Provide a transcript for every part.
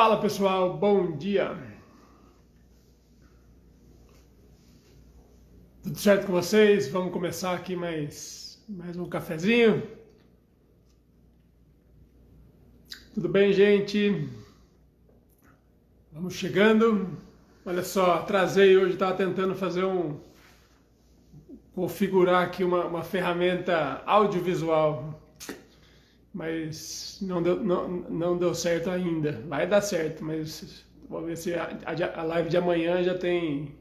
Fala pessoal, bom dia! Tudo certo com vocês? Vamos começar aqui mais um cafezinho. Tudo bem, gente? Vamos chegando. Olha só, atrasei hoje, estava tentando fazer configurar aqui uma ferramenta audiovisual, mas não deu certo ainda. Vai dar certo, mas vou ver se a live de amanhã já tem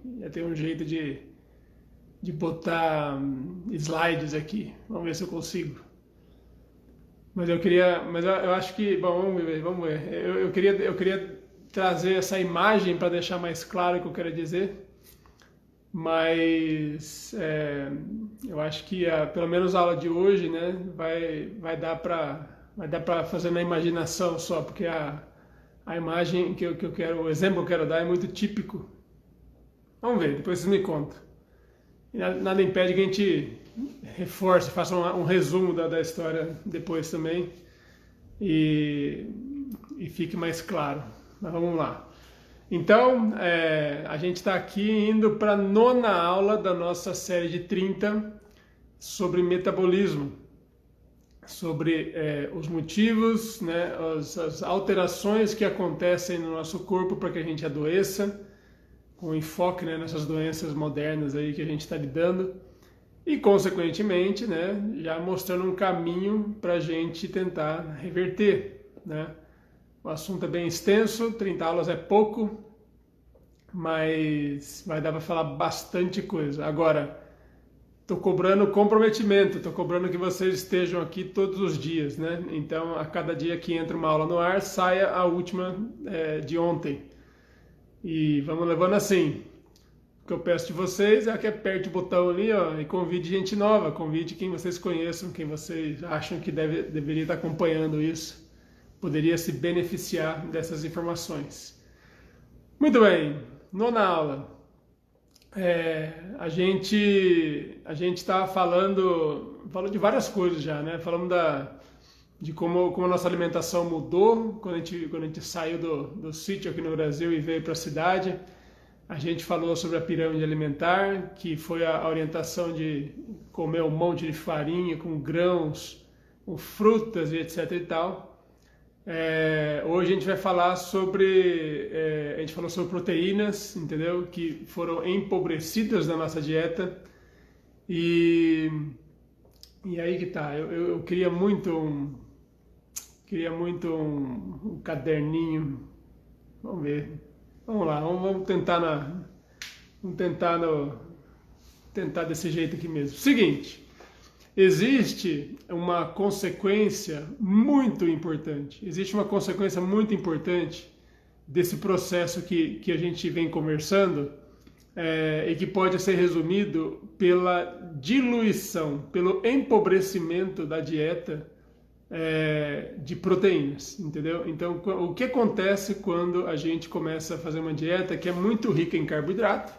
um jeito de botar slides aqui. Vamos ver se eu consigo. Mas eu acho que, bom, vamos ver. Eu queria trazer essa imagem para deixar mais claro o que eu quero dizer. Mas eu acho que pelo menos a aula de hoje, né, vai dar para fazer na imaginação só, porque a imagem que eu quero, o exemplo que eu quero dar é muito típico. Vamos ver, depois vocês me contam. E nada impede que a gente reforce, faça um resumo da história depois também e fique mais claro. Mas vamos lá. Então, a gente está aqui indo para a 9ª aula da nossa série de 30 sobre metabolismo, sobre os motivos, né, as alterações que acontecem no nosso corpo para que a gente adoeça, com enfoque, né, nessas doenças modernas aí que a gente está lidando e, consequentemente, né, já mostrando um caminho para a gente tentar reverter, né? O assunto é bem extenso, 30 aulas é pouco, mas vai dar para falar bastante coisa. Agora, estou cobrando comprometimento, estou cobrando que vocês estejam aqui todos os dias, né? Então, a cada dia que entra uma aula no ar, saia a última de ontem. E vamos levando assim. O que eu peço de vocês é que aperte o botão ali, ó, e convide gente nova, convide quem vocês conheçam, quem vocês acham que deveria estar acompanhando isso, poderia se beneficiar dessas informações. Muito bem, 9ª aula. A gente está falando de várias coisas já, né? Falamos de como a nossa alimentação mudou quando a gente saiu do sítio aqui no Brasil e veio para a cidade. A gente falou sobre a pirâmide alimentar, que foi a orientação de comer um monte de farinha com grãos, com frutas e etc e tal. Hoje a gente vai falar a gente falou sobre proteínas, entendeu? Que foram empobrecidas na nossa dieta. E aí que tá, eu queria muito um caderninho. Vamos ver. Vamos lá, vamos tentar desse jeito aqui mesmo. Seguinte, existe uma consequência muito importante. Existe uma consequência muito importante desse processo que a gente vem conversando e que pode ser resumido pela diluição, pelo empobrecimento da dieta de proteínas, entendeu? Então, o que acontece quando a gente começa a fazer uma dieta que é muito rica em carboidrato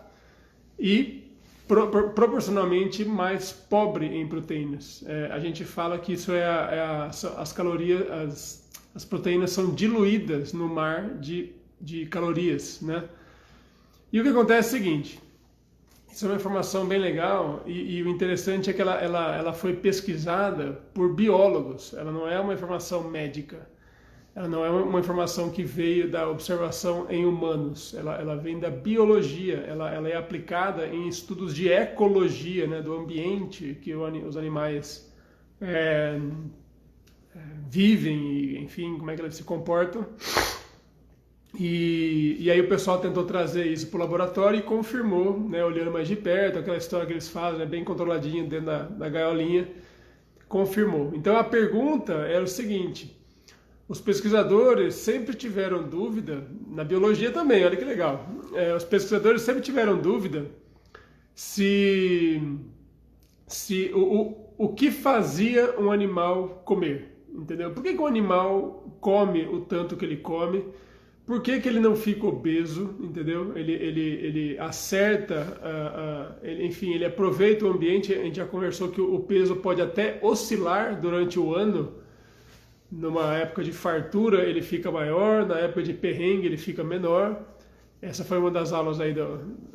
e proporcionalmente mais pobre em proteínas? A gente fala que isso as calorias, as proteínas são diluídas no mar de calorias, né? E o que acontece é o seguinte. Isso é uma informação bem legal e o interessante é que ela foi pesquisada por biólogos. Ela não é uma informação médica. Ela não é uma informação que veio da observação em humanos. Ela vem da biologia. Ela é aplicada em estudos de ecologia, né, do ambiente que os animais vivem e, enfim, como é que eles se comportam. E aí o pessoal tentou trazer isso para o laboratório e confirmou, né, olhando mais de perto, aquela história que eles fazem, né, bem controladinho dentro da gaiolinha, confirmou. Então a pergunta era o seguinte: os pesquisadores sempre tiveram dúvida, na biologia também, olha que legal, os pesquisadores sempre tiveram dúvida se o que fazia um animal comer, entendeu? Por que um animal come o tanto que ele come? Por que ele não fica obeso, entendeu? Ele acerta, enfim, ele aproveita o ambiente. A gente já conversou que o peso pode até oscilar durante o ano, Numa época de fartura ele fica maior, na época de perrengue ele fica menor. Essa foi uma das aulas aí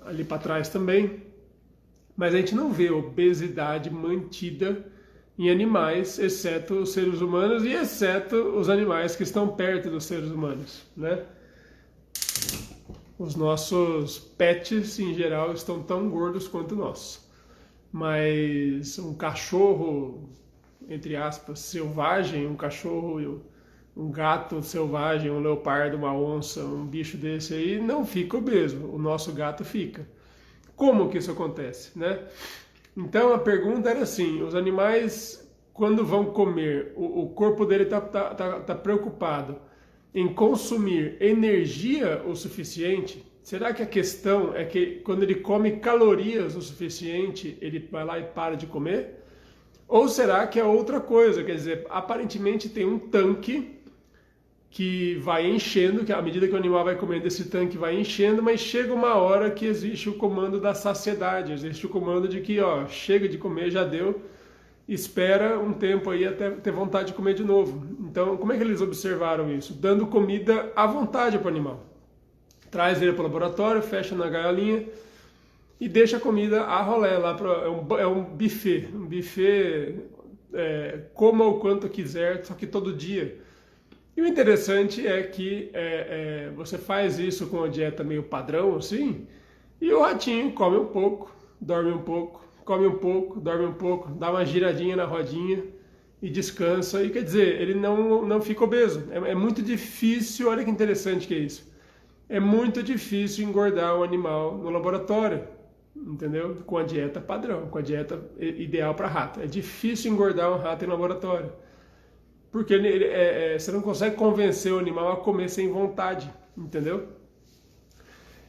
ali para trás também. Mas a gente não vê obesidade mantida em animais, exceto os seres humanos e exceto os animais que estão perto dos seres humanos, né? Os nossos pets, em geral, estão tão gordos quanto nós. Mas um cachorro, entre aspas, selvagem, um gato selvagem, um leopardo, uma onça, um bicho desse aí, não fica obeso. O nosso gato fica. Como que isso acontece, né? Então a pergunta era assim, os animais, quando vão comer, o corpo dele tá preocupado em consumir energia o suficiente? Será que a questão é que quando ele come calorias o suficiente, ele vai lá e para de comer? Ou será que é outra coisa? Quer dizer, aparentemente tem um tanque que vai enchendo, que à medida que o animal vai comendo, esse tanque vai enchendo, mas chega uma hora que existe o comando da saciedade, existe o comando de que, ó, chega de comer, já deu, espera um tempo aí até ter vontade de comer de novo. Então, como é que eles observaram isso? Dando comida à vontade para o animal. Traz ele para o laboratório, fecha na gaiolinha e deixa a comida a rolé lá. É um buffet, coma o quanto quiser, só que todo dia. E o interessante é que você faz isso com uma dieta meio padrão, assim, e o ratinho come um pouco, dorme um pouco, come um pouco, dorme um pouco, dá uma giradinha na rodinha e descansa. E quer dizer, ele não fica obeso. É muito difícil, olha que interessante que é isso. É muito difícil engordar um animal no laboratório, entendeu? Com a dieta padrão, com a dieta ideal para rato. É difícil engordar um rato em laboratório. Porque você não consegue convencer o animal a comer sem vontade, entendeu?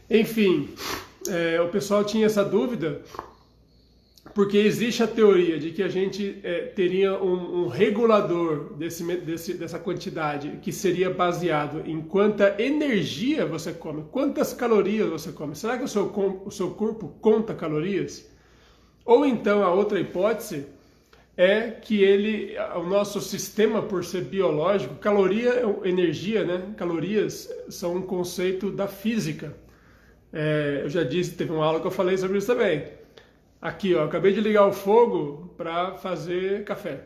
Enfim, o pessoal tinha essa dúvida, porque existe a teoria de que a gente teria um regulador dessa quantidade que seria baseado em quanta energia você come, quantas calorias você come. Será que o seu corpo conta calorias? Ou então a outra hipótese é que o nosso sistema, por ser biológico, caloria é energia, né? Calorias são um conceito da física. Eu já disse, teve uma aula que eu falei sobre isso também. Aqui, ó, acabei de ligar o fogo para fazer café.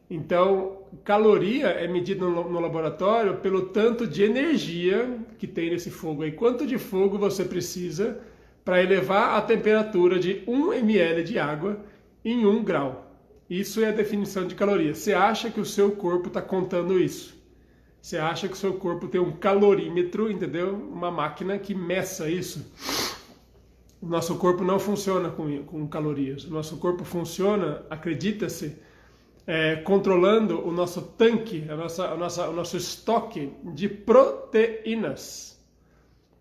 Então, caloria é medida no laboratório pelo tanto de energia que tem nesse fogo aí. Quanto de fogo você precisa para elevar a temperatura de 1 ml de água em 1 grau. Isso é a definição de caloria. Você acha que o seu corpo está contando isso? Você acha que o seu corpo tem um calorímetro, entendeu? Uma máquina que meça isso? O nosso corpo não funciona com calorias. O nosso corpo funciona, acredita-se, controlando o nosso tanque, o nosso estoque de proteínas.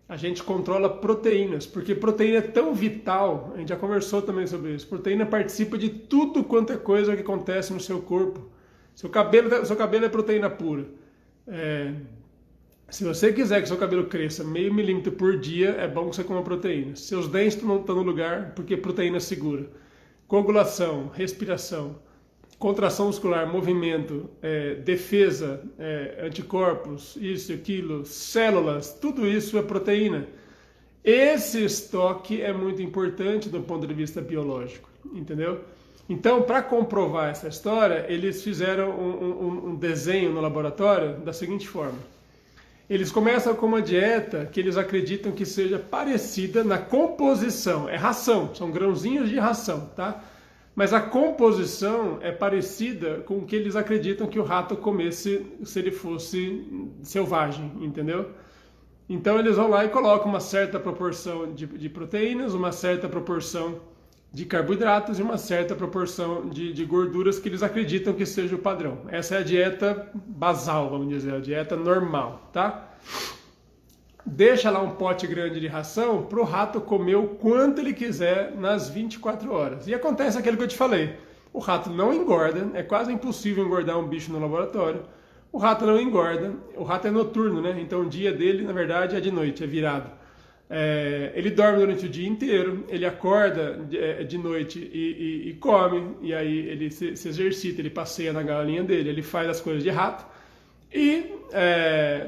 A gente controla proteínas, porque proteína é tão vital, a gente já conversou também sobre isso, proteína participa de tudo quanto é coisa que acontece no seu corpo. Seu cabelo é proteína pura. Se você quiser que seu cabelo cresça meio milímetro por dia, é bom que você coma proteína. Seus dentes não estão no lugar, porque proteína segura. Coagulação, respiração, contração muscular, movimento, defesa, anticorpos, isso, aquilo, células, tudo isso é proteína. Esse estoque é muito importante do ponto de vista biológico, entendeu? Então, para comprovar essa história, eles fizeram um desenho no laboratório da seguinte forma. Eles começam com uma dieta que eles acreditam que seja parecida na composição. É ração, são grãozinhos de ração, tá? Mas a composição é parecida com o que eles acreditam que o rato comesse se ele fosse selvagem, entendeu? Então eles vão lá e colocam uma certa proporção de proteínas, uma certa proporção de carboidratos e uma certa proporção de gorduras que eles acreditam que seja o padrão. Essa é a dieta basal, vamos dizer, a dieta normal, tá? Deixa lá um pote grande de ração para o rato comer o quanto ele quiser nas 24 horas. E acontece aquilo que eu te falei. O rato não engorda, é quase impossível engordar um bicho no laboratório. O rato não engorda, o rato é noturno, né? Então o dia dele, na verdade, é de noite, é virado. Ele dorme durante o dia inteiro, ele acorda de noite e come, e aí ele se exercita, ele passeia na galinha dele, ele faz as coisas de rato. e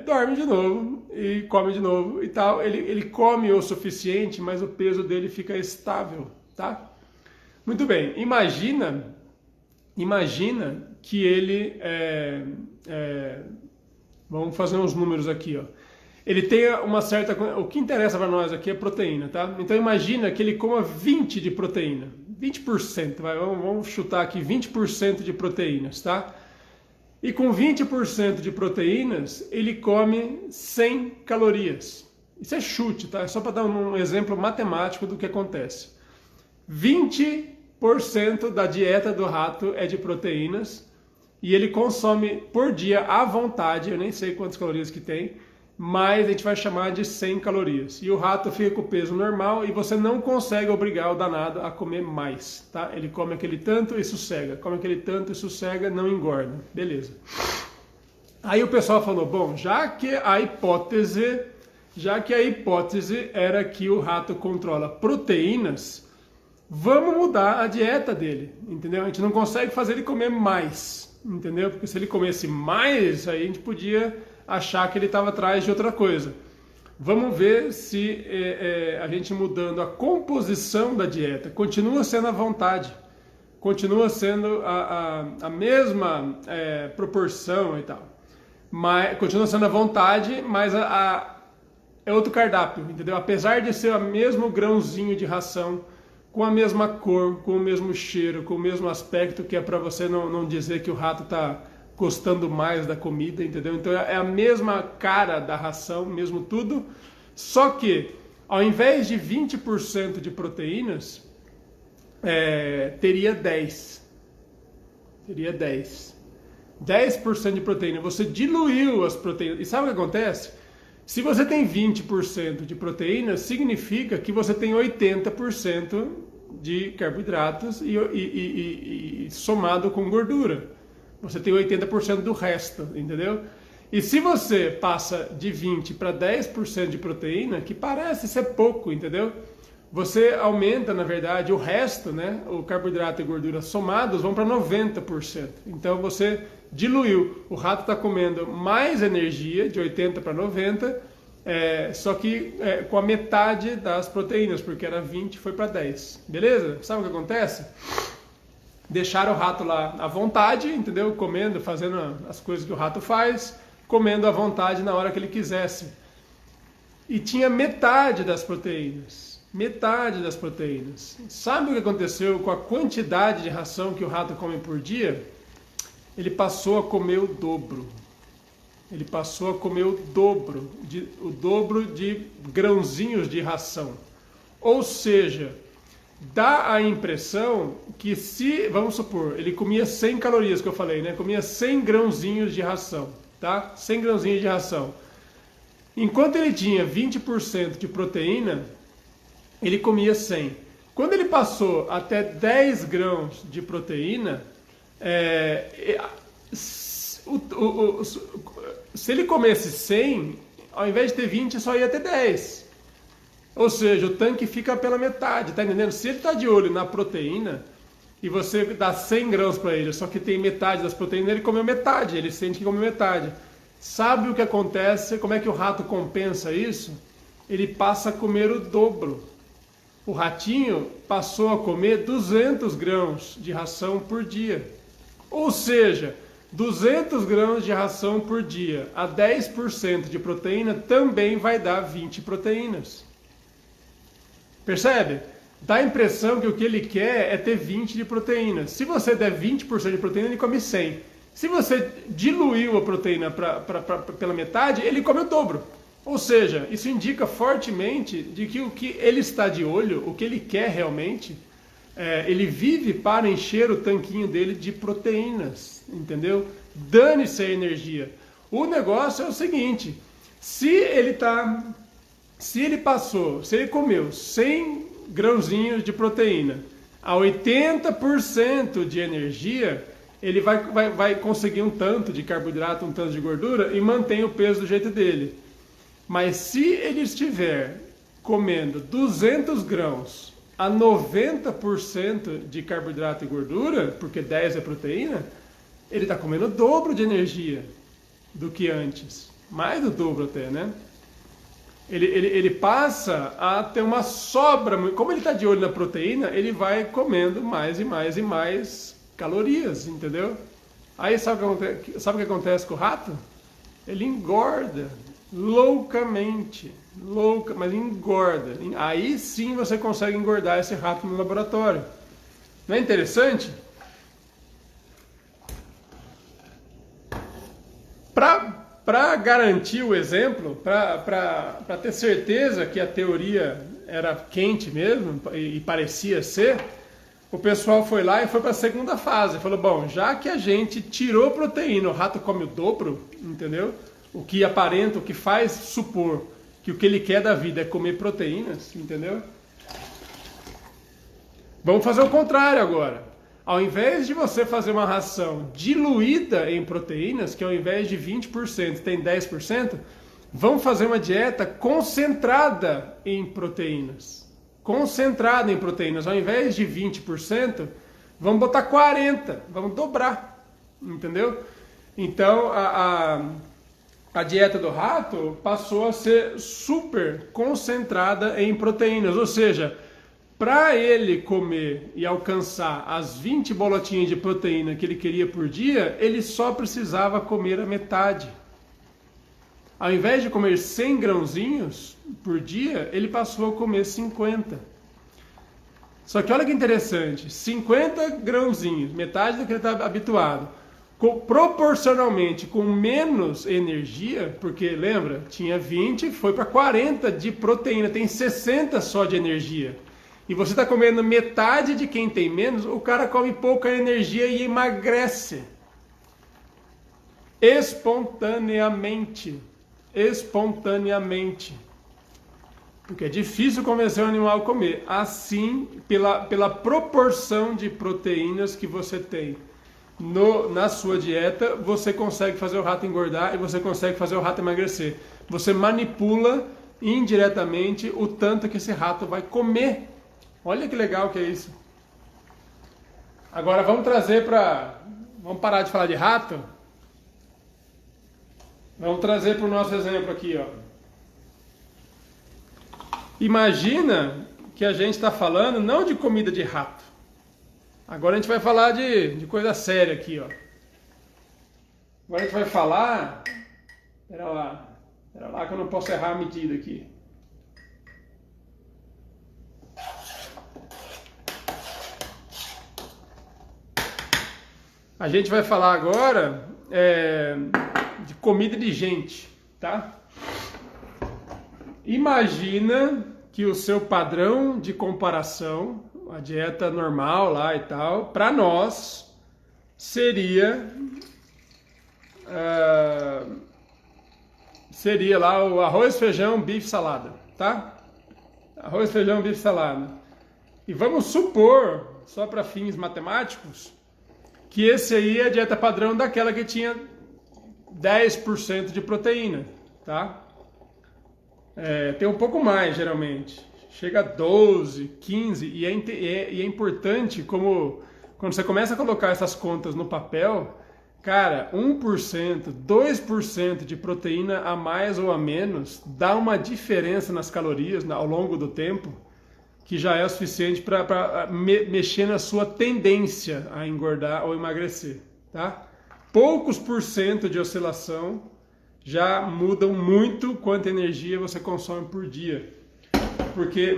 dorme de novo e come de novo e tal. Ele come o suficiente, mas o peso dele fica estável, tá? Muito bem, imagina que ele, vamos fazer uns números aqui, ó. Ele tem uma certa, o que interessa para nós aqui é proteína, tá? Então imagina que ele coma 20 de proteína, 20%, vamos chutar aqui 20% de proteínas, tá? E com 20% de proteínas, ele come 100 calorias. Isso é chute, tá? É só para dar um exemplo matemático do que acontece. 20% da dieta do rato é de proteínas e ele consome por dia à vontade, eu nem sei quantas calorias que tem, mas a gente vai chamar de 100 calorias. E o rato fica com o peso normal e você não consegue obrigar o danado a comer mais, tá? Ele come aquele tanto e sossega, come aquele tanto e sossega, não engorda. Beleza. Aí o pessoal falou, bom, já que a hipótese era que o rato controla proteínas, vamos mudar a dieta dele, entendeu? A gente não consegue fazer ele comer mais, entendeu? Porque se ele comesse mais, aí a gente podia achar que ele estava atrás de outra coisa. Vamos ver se a gente mudando a composição da dieta, continua sendo à vontade, continua sendo a mesma proporção e tal, mas continua sendo à vontade, mas é outro cardápio, entendeu? Apesar de ser o mesmo grãozinho de ração, com a mesma cor, com o mesmo cheiro, com o mesmo aspecto, que é para você não dizer que o rato está gostando mais da comida, entendeu? Então é a mesma cara da ração, mesmo tudo, só que ao invés de 20% de proteínas, teria 10%. Teria 10%. 10% de proteína. Você diluiu as proteínas. E sabe o que acontece? Se você tem 20% de proteína, significa que você tem 80% de carboidratos e somado com gordura. Você tem 80% do resto, entendeu? E se você passa de 20% para 10% de proteína, que parece ser pouco, entendeu? Você aumenta, na verdade, o resto, né? O carboidrato e gordura somados vão para 90%. Então você diluiu. O rato está comendo mais energia, de 80 para 90, só que com a metade das proteínas, porque era 20 foi para 10. Beleza? Sabe o que acontece? Deixaram o rato lá à vontade, entendeu? Comendo, fazendo as coisas que o rato faz, comendo à vontade na hora que ele quisesse. E tinha metade das proteínas. Metade das proteínas. Sabe o que aconteceu com a quantidade de ração que o rato come por dia? Ele passou a comer o dobro. Ele passou a comer o dobro de grãozinhos de ração. Ou seja, dá a impressão que se, vamos supor, ele comia 100 calorias, que eu falei, né? Comia 100 grãozinhos de ração, tá? 100 grãozinhos de ração. Enquanto ele tinha 20% de proteína, ele comia 100. Quando ele passou até 10 grãos de proteína, se ele comesse 100, ao invés de ter 20, só ia ter 10. Ou seja, o tanque fica pela metade, tá entendendo? Se ele está de olho na proteína e você dá 100 grãos para ele, só que tem metade das proteínas, ele comeu metade, ele sente que comeu metade. Sabe o que acontece? Como é que o rato compensa isso? Ele passa a comer o dobro. O ratinho passou a comer 200 grãos de ração por dia. Ou seja, 200 grãos de ração por dia a 10% de proteína também vai dar 20 proteínas. Percebe? Dá a impressão que o que ele quer é ter 20 de proteína. Se você der 20% de proteína, ele come 100. Se você diluiu a proteína pela metade, ele come o dobro. Ou seja, isso indica fortemente de que o que ele está de olho, o que ele quer realmente, ele vive para encher o tanquinho dele de proteínas, entendeu? Dane-se a energia. O negócio é o seguinte, se ele comeu 100 grãozinhos de proteína a 80% de energia, ele vai conseguir um tanto de carboidrato, um tanto de gordura e mantém o peso do jeito dele. Mas se ele estiver comendo 200 grãos a 90% de carboidrato e gordura, porque 10 é proteína, ele está comendo o dobro de energia. do que antes. Mais do dobro até, né? Ele passa a ter uma sobra. Como ele está de olho na proteína, ele vai comendo mais e mais e mais calorias, entendeu? Aí sabe o que acontece com o rato? Ele engorda loucamente, mas engorda. Aí sim você consegue engordar esse rato no laboratório. Não é interessante? Para garantir o exemplo, para ter certeza que a teoria era quente mesmo e parecia ser, o pessoal foi lá e foi para a segunda fase. Falou, bom, já que a gente tirou proteína, o rato come o dobro, entendeu? O que aparenta, o que faz supor que o que ele quer da vida é comer proteínas, entendeu? Vamos fazer o contrário agora. Ao invés de você fazer uma ração diluída em proteínas, que ao invés de 20% tem 10%, vamos fazer uma dieta concentrada em proteínas. Concentrada em proteínas. Ao invés de 20%, vamos botar 40%, vamos dobrar, entendeu? Então, a dieta do rato passou a ser super concentrada em proteínas, ou seja, para ele comer e alcançar as 20 bolotinhas de proteína que ele queria por dia, ele só precisava comer a metade. Ao invés de comer 100 grãozinhos por dia, ele passou a comer 50. Só que olha que interessante, 50 grãozinhos, metade do que ele está habituado, proporcionalmente com menos energia, porque lembra, tinha 20, foi para 40 de proteína, tem 60 só de energia. E você está comendo metade de quem tem menos, o cara come pouca energia e emagrece. Espontaneamente. Espontaneamente. Porque é difícil convencer o animal a comer. Assim, pela proporção de proteínas que você tem na sua dieta, você consegue fazer o rato engordar e você consegue fazer o rato emagrecer. Você manipula indiretamente o tanto que esse rato vai comer. Olha que legal que é isso. Agora vamos vamos parar de falar de rato. Vamos trazer para o nosso exemplo aqui, ó. Imagina que a gente está falando não de comida de rato. Agora a gente vai falar de coisa séria aqui, ó. Agora a gente vai falar... Espera lá que eu não posso errar a medida aqui. A gente vai falar agora de comida de gente, tá? Imagina que o seu padrão de comparação, a dieta normal lá e tal, para nós seria lá o arroz, feijão, bife, salada, tá? Arroz, feijão, bife, salada. E vamos supor, só para fins matemáticos, que esse aí é a dieta padrão daquela que tinha 10% de proteína, tá? Tem um pouco mais, geralmente. Chega a 12, 15, e é importante como quando você começa a colocar essas contas no papel, cara, 1%, 2% de proteína a mais ou a menos dá uma diferença nas calorias ao longo do tempo, que já é o suficiente para mexer na sua tendência a engordar ou emagrecer, tá? Poucos % de oscilação já mudam muito quanta energia você consome por dia. Por quê?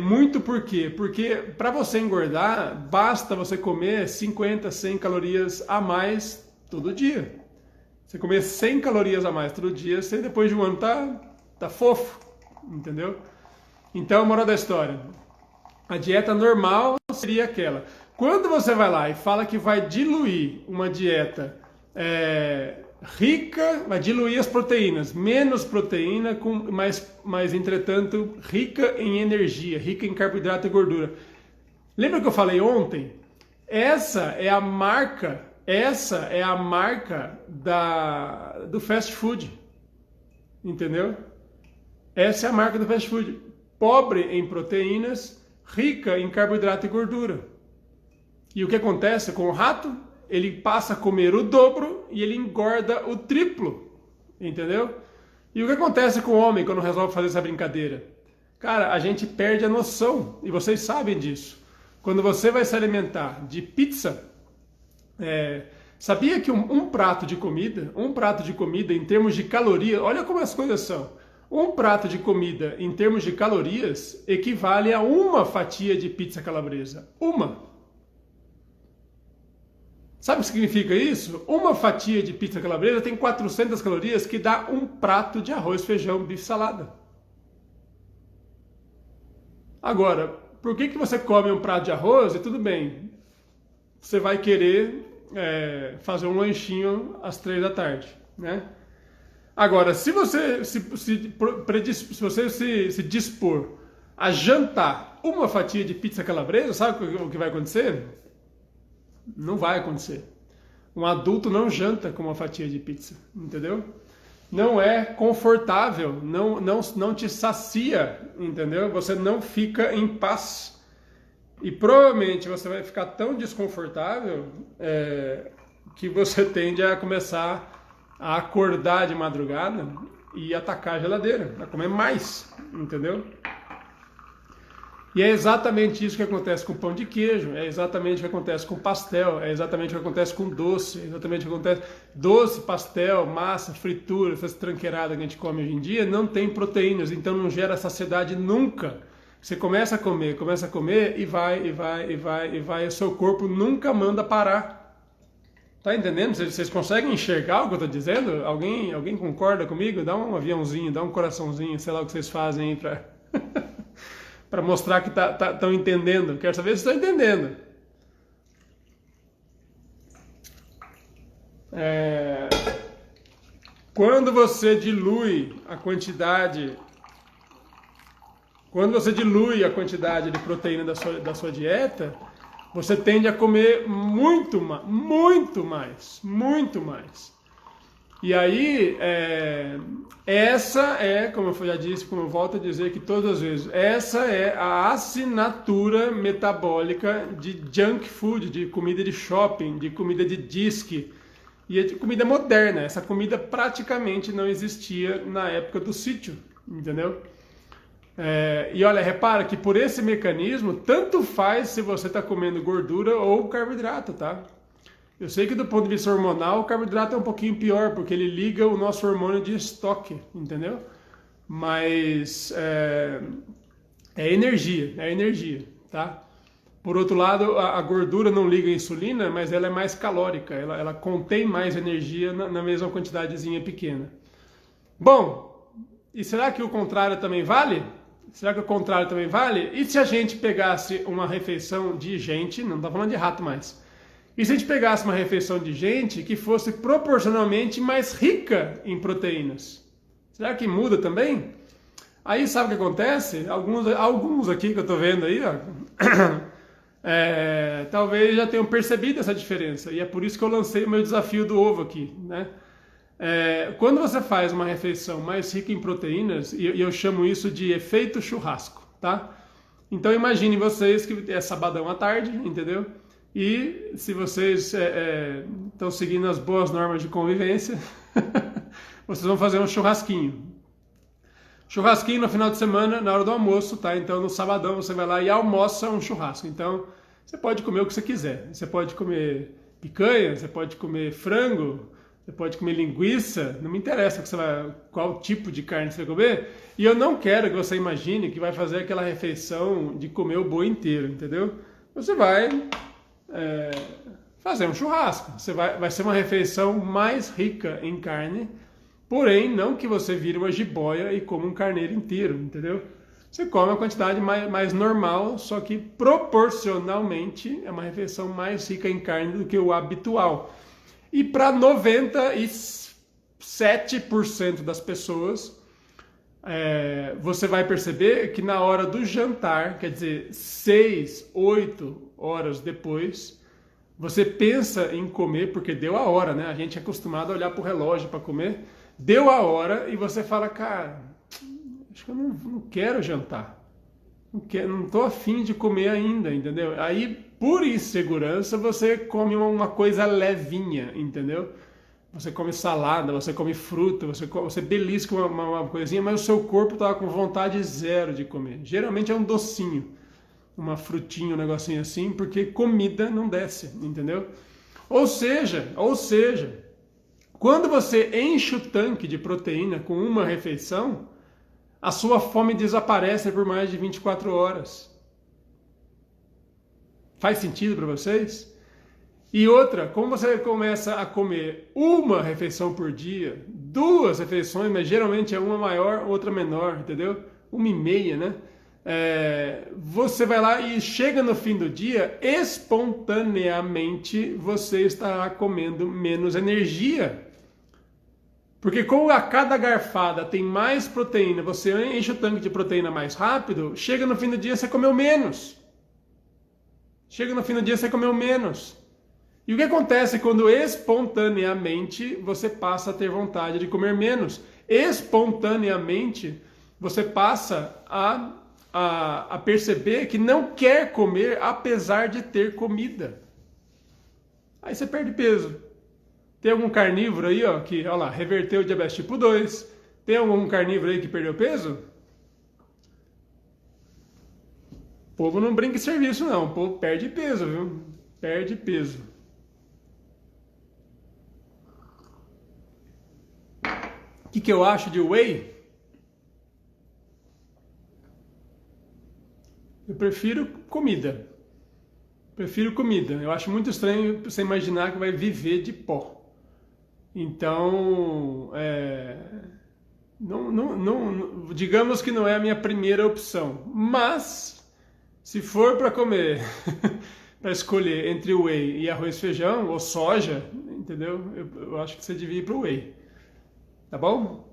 Porque para você engordar, basta você comer 50, 100 calorias a mais todo dia. Você comer 100 calorias a mais todo dia, você depois de um ano tá fofo, entendeu? Então, moral da história, a dieta normal seria aquela. Quando você vai lá e fala que vai diluir uma dieta rica, vai diluir as proteínas, menos proteína, mas entretanto rica em energia, rica em carboidrato e gordura. Lembra que eu falei ontem? Essa é a marca do fast food, entendeu? Essa é a marca do fast food, pobre em proteínas, rica em carboidrato e gordura. E o que acontece com o rato? Ele passa a comer o dobro e ele engorda o triplo. entendeu? E o que acontece com o homem quando resolve fazer essa brincadeira? Cara, a gente perde a noção, e vocês sabem disso. Quando você vai se alimentar de pizza, sabia que um prato de comida em termos de caloria, olha como as coisas são. Um prato de comida em termos de calorias equivale a uma fatia de pizza calabresa. Uma. Sabe o que significa isso? Uma fatia de pizza calabresa tem 400 calorias, que dá um prato de arroz, feijão, bife, salada. Agora, por que você come um prato de arroz e tudo bem? Você vai querer fazer um lanchinho às 3 da tarde, né? Agora, se você se dispor a jantar uma fatia de pizza calabresa, sabe o que vai acontecer? Não vai acontecer. Um adulto não janta com uma fatia de pizza, entendeu? Não é confortável, não te sacia, entendeu? Você não fica em paz. E provavelmente você vai ficar tão desconfortável que você tende a começar a acordar de madrugada e atacar a geladeira, a comer mais, entendeu? E é exatamente isso que acontece com pão de queijo, é exatamente o que acontece com pastel, é exatamente o que acontece com doce, é exatamente o que acontece... Doce, pastel, massa, fritura, essas tranqueiradas que a gente come hoje em dia, não tem proteínas, então não gera saciedade nunca. Você começa a comer e vai, o seu corpo nunca manda parar. Tá entendendo? Vocês conseguem enxergar o que eu estou dizendo? Alguém concorda comigo? Dá um aviãozinho, dá um coraçãozinho, sei lá o que vocês fazem aí para... para mostrar que estão entendendo. Quero saber se estão entendendo. Quando você dilui a quantidade de proteína da sua dieta, você tende a comer muito mais. E aí, como eu já disse, como eu volto a dizer aqui todas as vezes, essa é a assinatura metabólica de junk food, de comida de shopping, de comida de disque, e de comida moderna. Essa comida praticamente não existia na época do sítio, entendeu? E olha, repara que por esse mecanismo, tanto faz se você está comendo gordura ou carboidrato, tá? Eu sei que do ponto de vista hormonal, o carboidrato é um pouquinho pior, porque ele liga o nosso hormônio de estoque, entendeu? Mas é energia, tá? Por outro lado, a gordura não liga a insulina, mas ela é mais calórica, ela contém mais energia na mesma quantidadezinha pequena. Bom, e será que o contrário também vale? E se a gente pegasse uma refeição de gente, não estou falando de rato mais, e se a gente pegasse uma refeição de gente que fosse proporcionalmente mais rica em proteínas? Será que muda também? Aí sabe o que acontece? Alguns aqui que eu estou vendo aí, ó, talvez já tenham percebido essa diferença. E é por isso que eu lancei o meu desafio do ovo aqui, né? Quando você faz uma refeição mais rica em proteínas, e eu chamo isso de efeito churrasco, tá? Então imagine vocês que é sabadão à tarde, entendeu? E se vocês estão seguindo as boas normas de convivência, vocês vão fazer um churrasquinho. Churrasquinho no final de semana, na hora do almoço, tá? Então no sabadão você vai lá e almoça um churrasco. Então você pode comer o que você quiser. Você pode comer picanha, você pode comer frango, você pode comer linguiça, não me interessa qual tipo de carne você vai comer. E eu não quero que você imagine que vai fazer aquela refeição de comer o boi inteiro, entendeu? Você vai fazer um churrasco. Vai ser uma refeição mais rica em carne, porém não que você vire uma jiboia e coma um carneiro inteiro, entendeu? Você come uma quantidade mais normal, só que proporcionalmente é uma refeição mais rica em carne do que o habitual. E para 97% das pessoas, você vai perceber que na hora do jantar, quer dizer, 6, 8 horas depois, você pensa em comer, porque deu a hora, né? A gente é acostumado a olhar para o relógio para comer, deu a hora e você fala, cara, acho que eu não quero jantar, não estou afim de comer ainda, entendeu? Aí, por insegurança, você come uma coisa levinha, entendeu? você come salada, você come fruta, você belisca uma coisinha, mas o seu corpo está com vontade zero de comer. Geralmente é um docinho, uma frutinha, um negocinho assim, porque comida não desce, entendeu? Ou seja, quando você enche o tanque de proteína com uma refeição, a sua fome desaparece por mais de 24 horas. Faz sentido para vocês? E outra, como você começa a comer uma refeição por dia, 2 refeições, mas geralmente é uma maior, outra menor, entendeu? 1,5, né? Você vai lá e chega no fim do dia, espontaneamente você estará comendo menos energia. Porque como a cada garfada tem mais proteína, você enche o tanque de proteína mais rápido, chega no fim do dia você comeu menos. Chega no fim do dia você comeu menos. E o que acontece quando espontaneamente você passa a ter vontade de comer menos? Espontaneamente você passa a perceber que não quer comer apesar de ter comida. Aí você perde peso. Tem algum carnívoro aí, ó, que, ó lá, reverteu o diabetes tipo 2? Tem algum carnívoro aí que perdeu peso? O povo não brinca em serviço, não. O povo perde peso, viu? Perde peso. O que eu acho de whey? Eu prefiro comida. Prefiro comida. Eu acho muito estranho você imaginar que vai viver de pó. Então, digamos que não é a minha primeira opção. Mas, se for para comer, para escolher entre whey e arroz e feijão, ou soja, entendeu? Eu acho que você devia ir para o whey. Tá bom?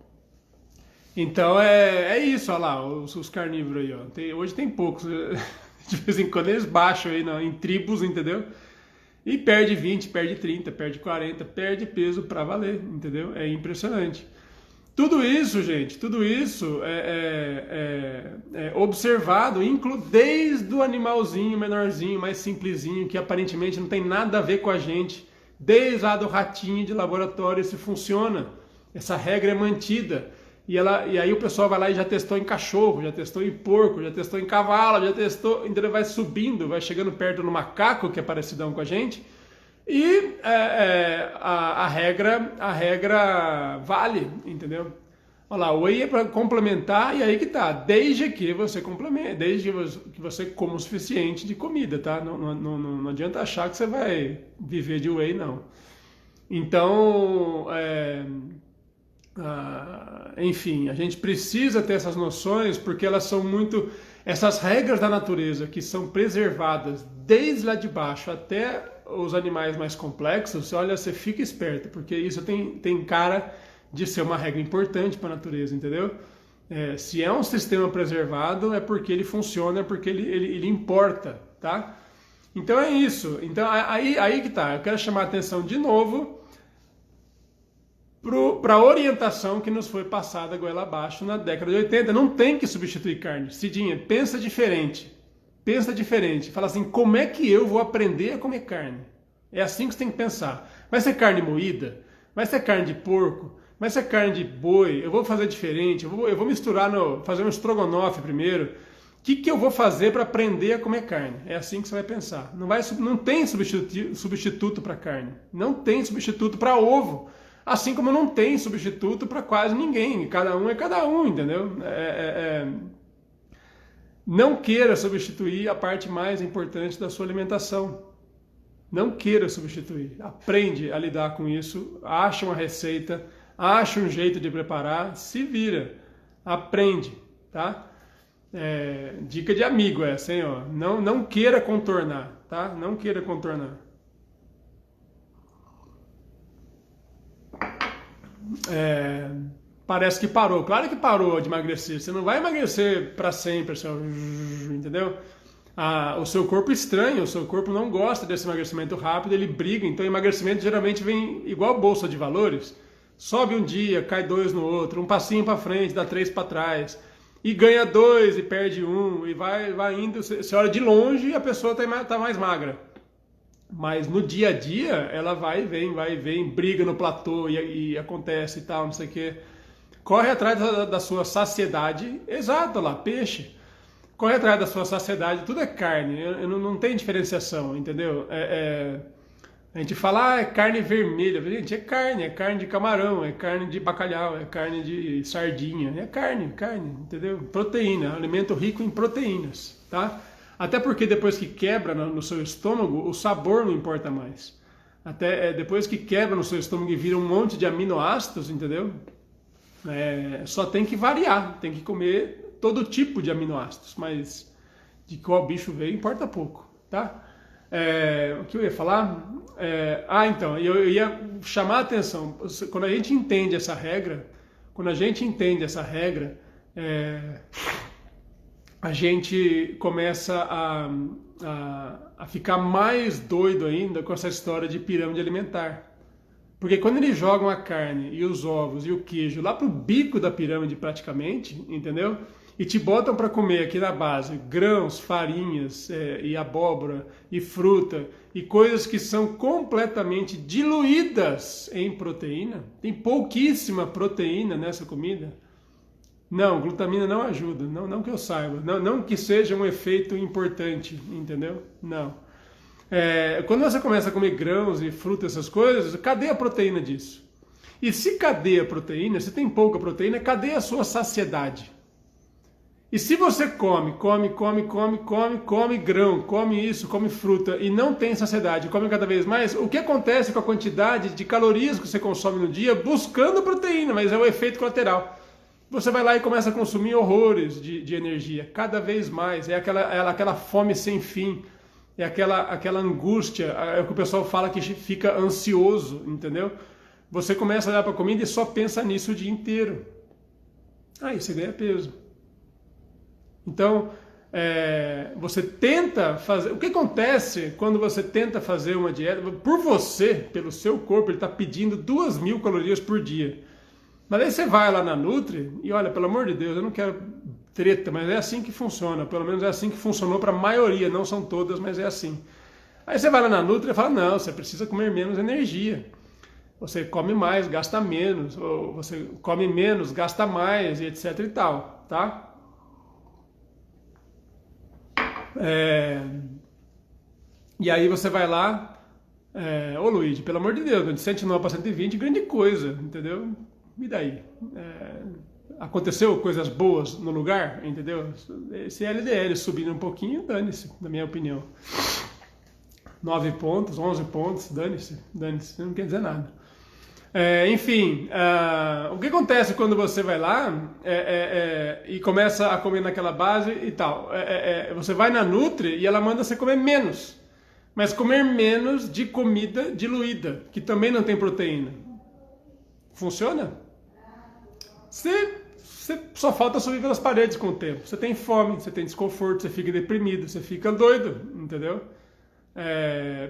Então é isso, olha lá, os carnívoros aí, ó. Hoje tem poucos, de vez em quando eles baixam aí em tribos, entendeu? E perde 20, perde 30, perde 40, perde peso pra valer, entendeu? É impressionante. Tudo isso, gente, tudo isso é observado, desde o animalzinho menorzinho, mais simplesinho, que aparentemente não tem nada a ver com a gente, desde lá do ratinho de laboratório, isso funciona. Essa regra é mantida. E aí o pessoal vai lá e já testou em cachorro, já testou em porco, já testou em cavalo, já testou, entendeu? Vai subindo, vai chegando perto do macaco, que é parecidão com a gente, e a regra vale, entendeu? Olha lá, o whey é para complementar, e aí que tá, desde que você complemente, desde que você coma o suficiente de comida, tá? Não adianta achar que você vai viver de whey, não. Então, enfim, a gente precisa ter essas noções porque elas são muito... Essas regras da natureza que são preservadas desde lá de baixo até os animais mais complexos, olha, você fica esperto, porque isso tem cara de ser uma regra importante para a natureza, entendeu? Se é um sistema preservado é porque ele funciona, é porque ele importa, tá? Então é isso. Então aí que tá. Eu quero chamar a atenção de novo para a orientação que nos foi passada goela abaixo na década de 80. Não tem que substituir carne. Cidinha, pensa diferente. Pensa diferente. Fala assim, como é que eu vou aprender a comer carne? É assim que você tem que pensar. Vai ser carne moída? Vai ser carne de porco? Vai ser carne de boi? Eu vou fazer diferente? Eu vou misturar, fazer um estrogonofe primeiro. O que eu vou fazer para aprender a comer carne? É assim que você vai pensar. Não tem substituto para carne. Não tem substituto para ovo. Assim como não tem substituto para quase ninguém. Cada um é cada um, entendeu? Não queira substituir a parte mais importante da sua alimentação. Não queira substituir. Aprende a lidar com isso. Acha uma receita. Acha um jeito de preparar. Se vira. Aprende, tá? Dica de amigo essa, hein? Ó. Não queira contornar, tá? Não queira contornar. Parece que parou. Claro que parou de emagrecer. Você não vai emagrecer para sempre, entendeu? O seu corpo estranha, o seu corpo não gosta desse emagrecimento rápido, ele briga. Então, emagrecimento geralmente vem igual bolsa de valores. Sobe um dia, cai 2 no outro, um passinho para frente, dá 3 para trás. E ganha 2 e perde 1. E vai indo. Você olha de longe e a pessoa tá mais magra. Mas no dia a dia, ela vai e vem, briga no platô e acontece e tal, não sei o quê. Corre atrás da sua saciedade, exato lá, peixe. Corre atrás da sua saciedade, tudo é carne, não tem diferenciação, entendeu? A gente fala, é carne vermelha. Gente, é carne de camarão, é carne de bacalhau, é carne de sardinha, é carne, entendeu? Proteína, alimento rico em proteínas, tá? Até porque depois que quebra no seu estômago, o sabor não importa mais. Até depois que quebra no seu estômago e vira um monte de aminoácidos, entendeu? Só tem que variar, tem que comer todo tipo de aminoácidos, mas de qual bicho veio importa pouco, tá? O que eu ia falar? Então, eu ia chamar a atenção, quando a gente entende essa regra, a gente começa a ficar mais doido ainda com essa história de pirâmide alimentar. Porque quando eles jogam a carne e os ovos e o queijo lá pro bico da pirâmide praticamente, entendeu? E te botam para comer aqui na base grãos, farinhas e abóbora e fruta e coisas que são completamente diluídas em proteína. Tem pouquíssima proteína nessa comida. Não, glutamina não ajuda, não que eu saiba, não que seja um efeito importante, entendeu? Não. Quando você começa a comer grãos e frutas, essas coisas, cadê a proteína disso? E se cadê a proteína, se tem pouca proteína, cadê a sua saciedade? E se você come grão, come isso, come fruta e não tem saciedade, come cada vez mais, o que acontece com a quantidade de calorias que você consome no dia buscando proteína, mas é o efeito colateral. Você vai lá e começa a consumir horrores de energia, cada vez mais, aquela fome sem fim, é aquela angústia, é o que o pessoal fala que fica ansioso, entendeu? Você começa a olhar para a comida e só pensa nisso o dia inteiro. Aí você ganha peso. Então, você tenta fazer... O que acontece quando você tenta fazer uma dieta? Por você, pelo seu corpo, ele está pedindo 2.000 calorias por dia. Mas aí você vai lá na Nutri e olha, pelo amor de Deus, eu não quero treta, mas é assim que funciona. Pelo menos é assim que funcionou para a maioria, não são todas, mas é assim. Aí você vai lá na Nutri e fala, não, você precisa comer menos energia. Você come mais, gasta menos. Ou você come menos, gasta mais, e etc e tal, tá? E aí você vai lá, ô Luigi, pelo amor de Deus, de 109 para 120, grande coisa, entendeu? E daí? Aconteceu coisas boas no lugar, entendeu? Esse LDL subindo um pouquinho, dane-se, na minha opinião. 9 pontos, 11 pontos, dane-se, não quer dizer nada. Enfim, o que acontece quando você vai lá e começa a comer naquela base e tal? Você vai na Nutri e ela manda você comer menos, mas comer menos de comida diluída, que também não tem proteína. Funciona? Você só falta subir pelas paredes com o tempo. Você tem fome, você tem desconforto, você fica deprimido, você fica doido, entendeu?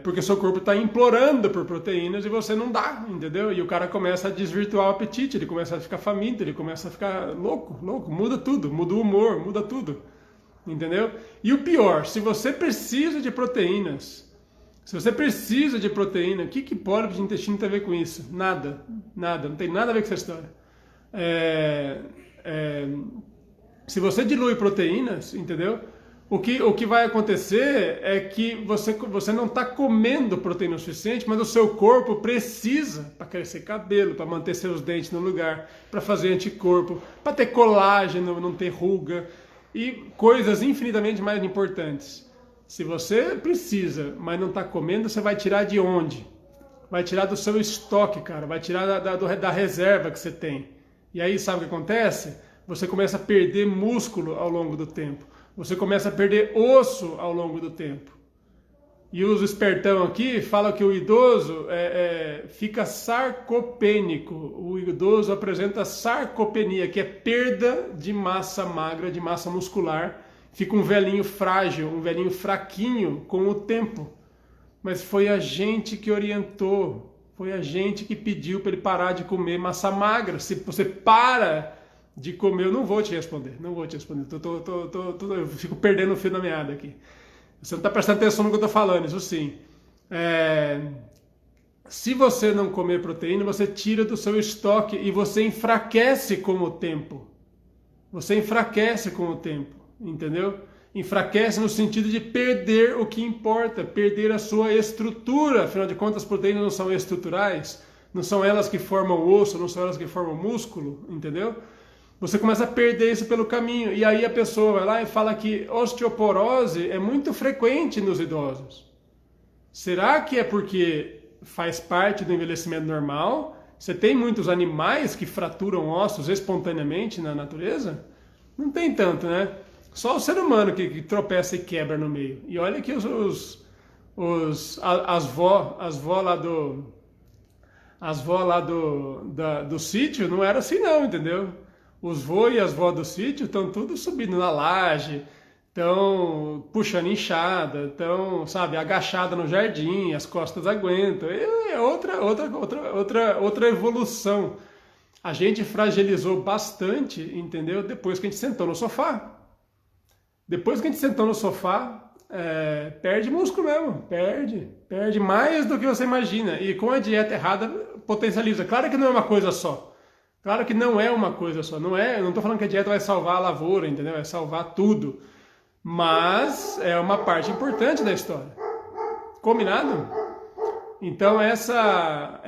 Porque seu corpo está implorando por proteínas e você não dá, entendeu? E o cara começa a desvirtuar o apetite, ele começa a ficar faminto, ele começa a ficar louco, muda tudo, muda o humor, muda tudo, entendeu? E o pior, se você precisa de proteínas, o que pólipo de intestino tem a ver com isso? Nada, não tem nada a ver com essa história. Se você dilui proteínas, entendeu? O que vai acontecer é que você não está comendo proteína o suficiente, mas o seu corpo precisa para crescer cabelo, para manter seus dentes no lugar, para fazer anticorpo, para ter colágeno, não ter ruga e coisas infinitamente mais importantes. Se você precisa, mas não está comendo, você vai tirar de onde? Vai tirar do seu estoque, cara, vai tirar da reserva que você tem. E aí sabe o que acontece? Você começa a perder músculo ao longo do tempo. Você começa a perder osso ao longo do tempo. E os espertão aqui falam que o idoso fica sarcopênico. O idoso apresenta sarcopenia, que é perda de massa magra, de massa muscular. Fica um velhinho frágil, um velhinho fraquinho com o tempo. Mas foi a gente que orientou. Foi a gente que pediu para ele parar de comer massa magra. Se você para de comer, eu não vou te responder. Eu fico perdendo o fio da meada aqui. Você não está prestando atenção no que eu estou falando, isso sim. É, se você não comer proteína, você tira do seu estoque e você enfraquece com o tempo. Você enfraquece com o tempo, entendeu? Enfraquece no sentido de perder o que importa, perder a sua estrutura. Afinal de contas, as proteínas não são estruturais, não são elas que formam o osso, não são elas que formam o músculo, entendeu? Você começa a perder isso pelo caminho. E aí a pessoa vai lá e fala que osteoporose é muito frequente nos idosos. Será que é porque faz parte do envelhecimento normal? Você tem muitos animais que fraturam ossos espontaneamente na natureza? Não tem tanto, né? Só o ser humano que tropeça e quebra no meio. E olha que as vó lá do sítio não era assim não, entendeu? Os vô e as vó do sítio estão tudo subindo na laje, estão puxando enxada, estão, sabe, agachada no jardim, as costas aguentam. É outra evolução. A gente fragilizou bastante, entendeu? Depois que a gente sentou no sofá. Depois que a gente sentou no sofá, perde músculo mesmo, perde mais do que você imagina. E com a dieta errada, potencializa. Claro que não é uma coisa só. Claro que não é uma coisa só. Não estou falando que a dieta vai salvar a lavoura, entendeu? Vai salvar tudo. Mas é uma parte importante da história. Combinado? Então essa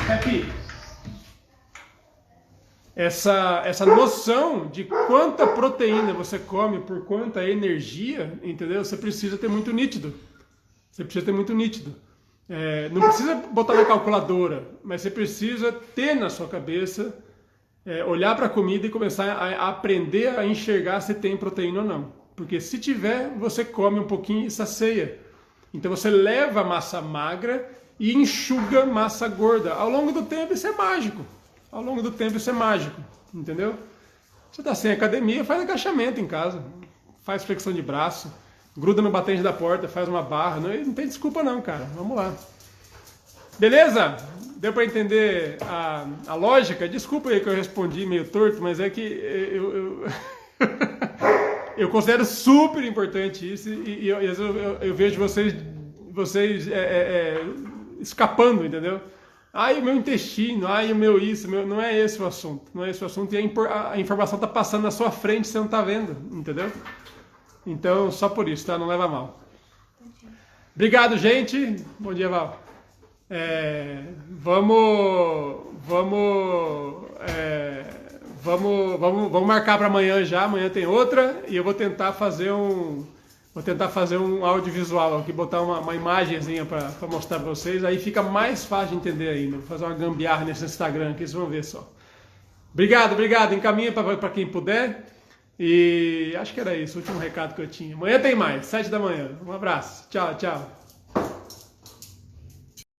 Happy, essa noção de quanta proteína você come por quanta energia, entendeu? Você precisa ter muito nítido. Você precisa ter muito nítido. Não precisa botar na calculadora, mas você precisa ter na sua cabeça, olhar para a comida e começar a aprender a enxergar se tem proteína ou não. Porque se tiver, você come um pouquinho e sacia. Então você leva massa magra e enxuga massa gorda. Ao longo do tempo isso é mágico. Ao longo do tempo isso é mágico, entendeu? Você está sem academia, faz agachamento em casa, faz flexão de braço, gruda no batente da porta, faz uma barra. Não tem desculpa não, cara. Vamos lá. Beleza? Deu para entender a lógica? Desculpa aí que eu respondi meio torto, mas é que eu considero super importante isso e eu vejo vocês escapando, entendeu? Ai, o meu intestino, ai, o meu isso, não é esse o assunto. Não é esse o assunto e a informação está passando na sua frente, você não está vendo, entendeu? Então, só por isso, tá? Não leva a mal. Obrigado, gente. Bom dia, Val. Vamos marcar para amanhã já. Amanhã tem outra e eu vou tentar fazer um audiovisual aqui, botar uma imagenzinha para mostrar para vocês. Aí fica mais fácil de entender ainda. Vou fazer uma gambiarra nesse Instagram aqui, vocês vão ver só. Obrigado. Encaminha para quem puder. E acho que era isso, o último recado que eu tinha. Amanhã tem mais, 7 da manhã. Um abraço. Tchau.